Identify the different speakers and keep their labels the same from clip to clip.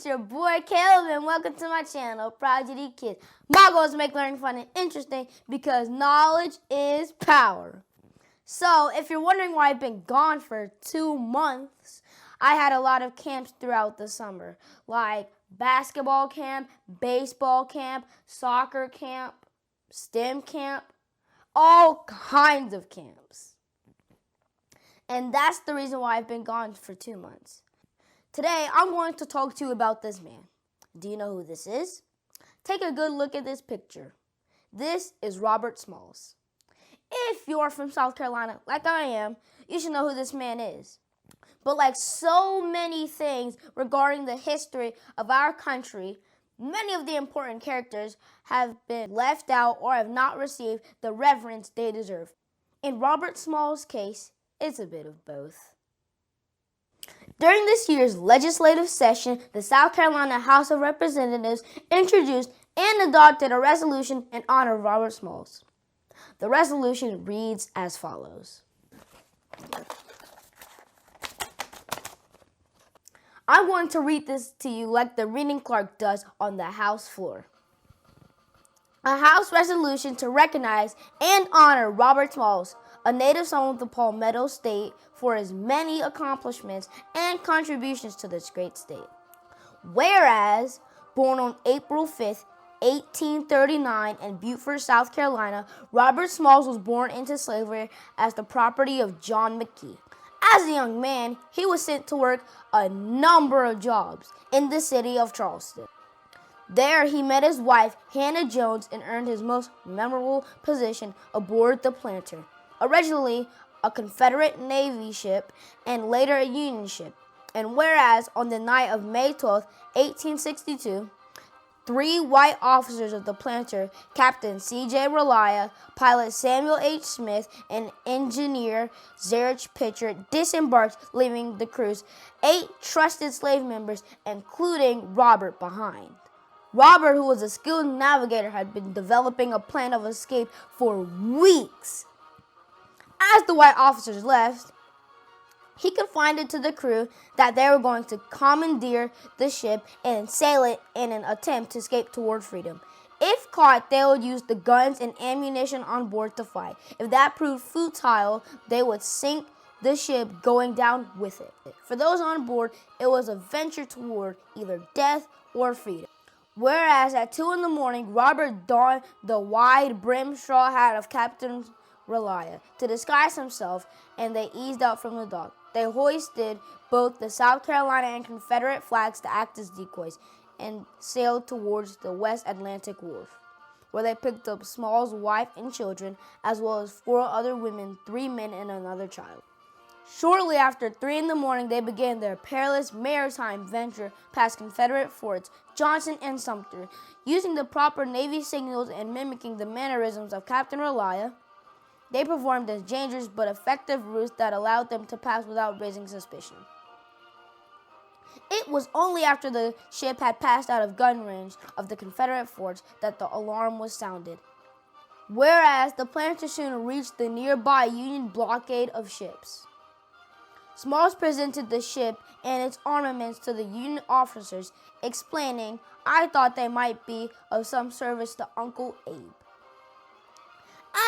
Speaker 1: It's your boy Caleb and welcome to my channel, Prodigy Kids. My goal is to make learning fun and interesting because knowledge is power. So if you're wondering why I've been gone for 2 months, I had a lot of camps throughout the summer, like basketball camp, baseball camp, soccer camp, STEM camp, all kinds of camps. And that's the reason why I've been gone for 2 months. Today, I'm going to talk to you about this man. Do you know who this is? Take a good look at this picture. This is Robert Smalls. If you're from South Carolina, like I am, you should know who this man is. But like so many things regarding the history of our country, many of the important characters have been left out or have not received the reverence they deserve. In Robert Smalls' case, it's a bit of both. During this year's legislative session, the South Carolina House of Representatives introduced and adopted a resolution in honor of Robert Smalls. The resolution reads as follows. I'm going to read this to you like the reading clerk does on the House floor. A House resolution to recognize and honor Robert Smalls, a native son of the Palmetto State, for his many accomplishments and contributions to this great state. Whereas, born on April 5th, 1839 in Beaufort, South Carolina, Robert Smalls was born into slavery as the property of John McKee. As a young man, he was sent to work a number of jobs in the city of Charleston. There, he met his wife, Hannah Jones, and earned his most memorable position aboard the Planter, originally a Confederate Navy ship and later a Union ship. And whereas on the night of May 12, 1862, 3 white officers of the Planter, Captain C.J. Relia, pilot Samuel H. Smith, and engineer Zerich Pitcher, disembarked, leaving the crew's 8 trusted slave members, including Robert, behind. Robert, who was a skilled navigator, had been developing a plan of escape for weeks. As the white officers left, he confided to the crew that they were going to commandeer the ship and sail it in an attempt to escape toward freedom. If caught, they would use the guns and ammunition on board to fight. If that proved futile, they would sink the ship, going down with it. For those on board, it was a venture toward either death or freedom. Whereas at 2 a.m, Robert donned the wide-brimmed straw hat of Captain Relia to disguise himself, and they eased out from the dock. They hoisted both the South Carolina and Confederate flags to act as decoys and sailed towards the West Atlantic Wharf, where they picked up Smalls' wife and children, as well as 4 other women, 3 men, and another child. Shortly after 3 a.m, they began their perilous maritime venture past Confederate forts Johnson and Sumter. Using the proper Navy signals and mimicking the mannerisms of Captain Relia, they performed as dangerous but effective routes that allowed them to pass without raising suspicion. It was only after the ship had passed out of gun range of the Confederate forts that the alarm was sounded. Whereas the Planter soon reached the nearby Union blockade of ships. Smalls presented the ship and its armaments to the Union officers, explaining, "I thought they might be of some service to Uncle Abe."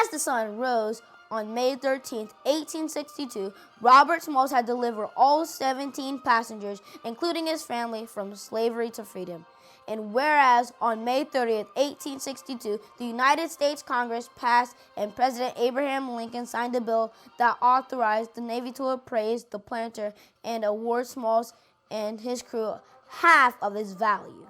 Speaker 1: As the sun rose on May 13, 1862, Robert Smalls had delivered all 17 passengers, including his family, from slavery to freedom. And whereas on May 30, 1862, the United States Congress passed and President Abraham Lincoln signed a bill that authorized the Navy to appraise the Planter and award Smalls and his crew half of its value.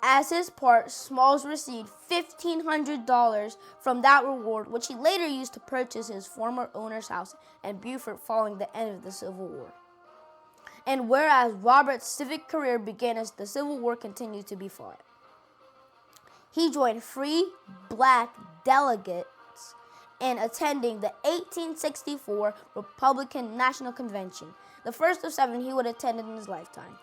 Speaker 1: As his part, Smalls received $1,500 from that reward, which he later used to purchase his former owner's house in Beaufort following the end of the Civil War. And whereas Robert's civic career began as the Civil War continued to be fought, he joined free black delegates in attending the 1864 Republican National Convention, the first of 7 he would attend in his lifetime.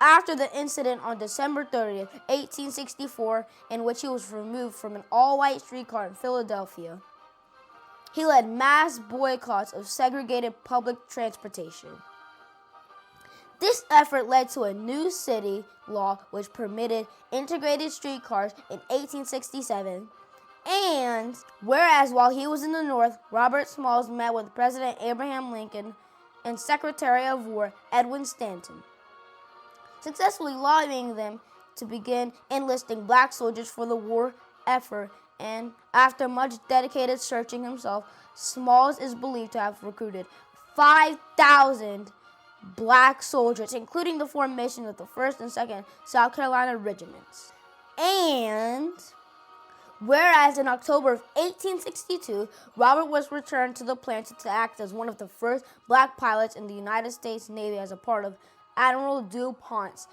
Speaker 1: After the incident on December 30th, 1864, in which he was removed from an all-white streetcar in Philadelphia, he led mass boycotts of segregated public transportation. This effort led to a new city law which permitted integrated streetcars in 1867. And whereas while he was in the North, Robert Smalls met with President Abraham Lincoln and Secretary of War Edwin Stanton, successfully lobbying them to begin enlisting black soldiers for the war effort. And after much dedicated searching himself, Smalls is believed to have recruited 5,000 black soldiers, including the formation of the 1st and 2nd South Carolina regiments. And whereas in October of 1862, Robert was returned to the plant to act as one of the first black pilots in the United States Navy as a part of Admiral DuPont's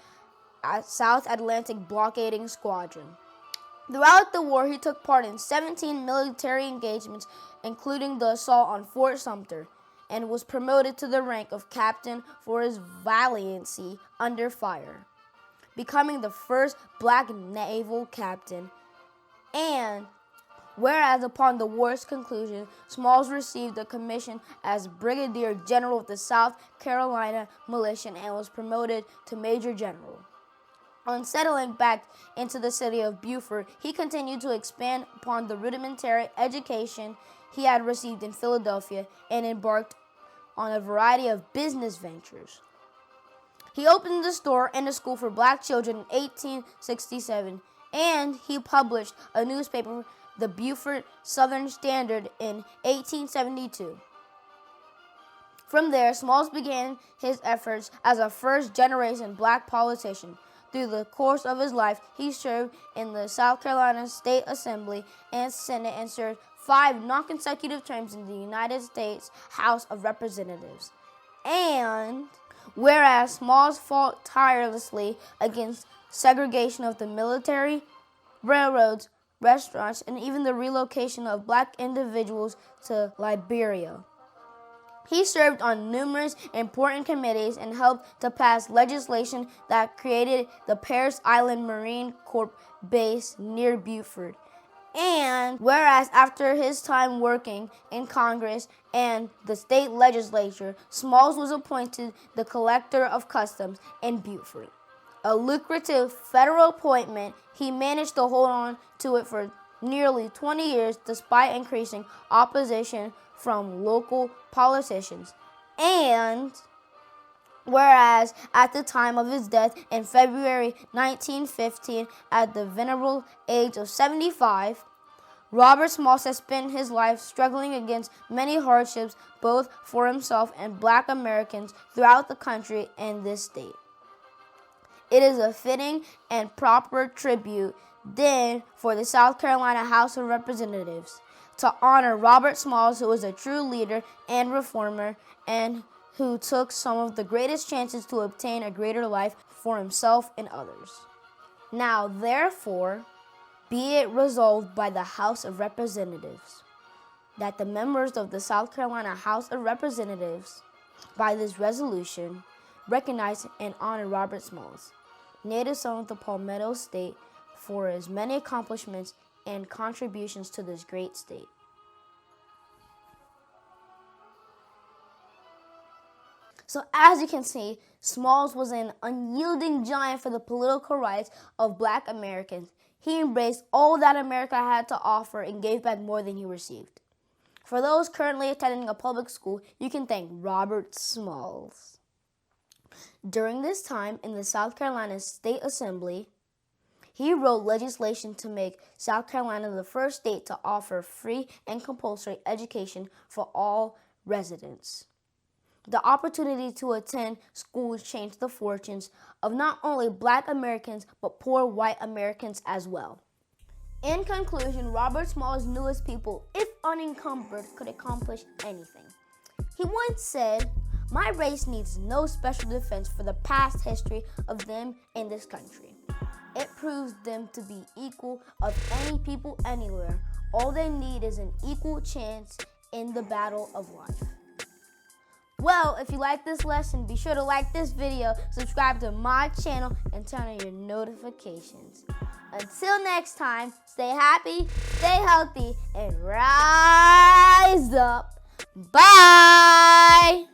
Speaker 1: South Atlantic blockading squadron. Throughout the war, he took part in 17 military engagements, including the assault on Fort Sumter, and was promoted to the rank of captain for his valiancy under fire, becoming the first black naval captain. And whereas upon the war's conclusion, Smalls received a commission as Brigadier General of the South Carolina Militia and was promoted to Major General. On settling back into the city of Beaufort, he continued to expand upon the rudimentary education he had received in Philadelphia and embarked on a variety of business ventures. He opened a store and a school for black children in 1867, and he published a newspaper, the Beaufort Southern Standard, in 1872. From there, Smalls began his efforts as a first-generation black politician. Through the course of his life, he served in the South Carolina State Assembly and Senate and served 5 non-consecutive terms in the United States House of Representatives. And whereas Smalls fought tirelessly against segregation of the military, railroads, restaurants, and even the relocation of black individuals to Liberia, he served on numerous important committees and helped to pass legislation that created the Parris Island Marine Corps base near Beaufort. And whereas after his time working in Congress and the state legislature, Smalls was appointed the Collector of Customs in Beaufort, a lucrative federal appointment. He managed to hold on to it for nearly 20 years despite increasing opposition from local politicians. And whereas at the time of his death in February 1915, at the venerable age of 75, Robert Smalls has spent his life struggling against many hardships, both for himself and black Americans throughout the country and this state. It is a fitting and proper tribute, then, for the South Carolina House of Representatives to honor Robert Smalls, who was a true leader and reformer, and who took some of the greatest chances to obtain a greater life for himself and others. Now, therefore, be it resolved by the House of Representatives that the members of the South Carolina House of Representatives, by this resolution, recognize and honor Robert Smalls, native son of the Palmetto State, for his many accomplishments and contributions to this great state. So as you can see, Smalls was an unyielding giant for the political rights of black Americans. He embraced all that America had to offer and gave back more than he received. For those currently attending a public school, you can thank Robert Smalls. During this time in the South Carolina State Assembly, he wrote legislation to make South Carolina the first state to offer free and compulsory education for all residents. The opportunity to attend schools changed the fortunes of not only black Americans, but poor white Americans as well. In conclusion, Robert Smalls knew his people, if unencumbered, could accomplish anything. He once said, "My race needs no special defense for the past history of them in this country. It proves them to be equal of any people anywhere. All they need is an equal chance in the battle of life." Well, if you like this lesson, be sure to like this video, subscribe to my channel, and turn on your notifications. Until next time, stay happy, stay healthy, and rise up. Bye!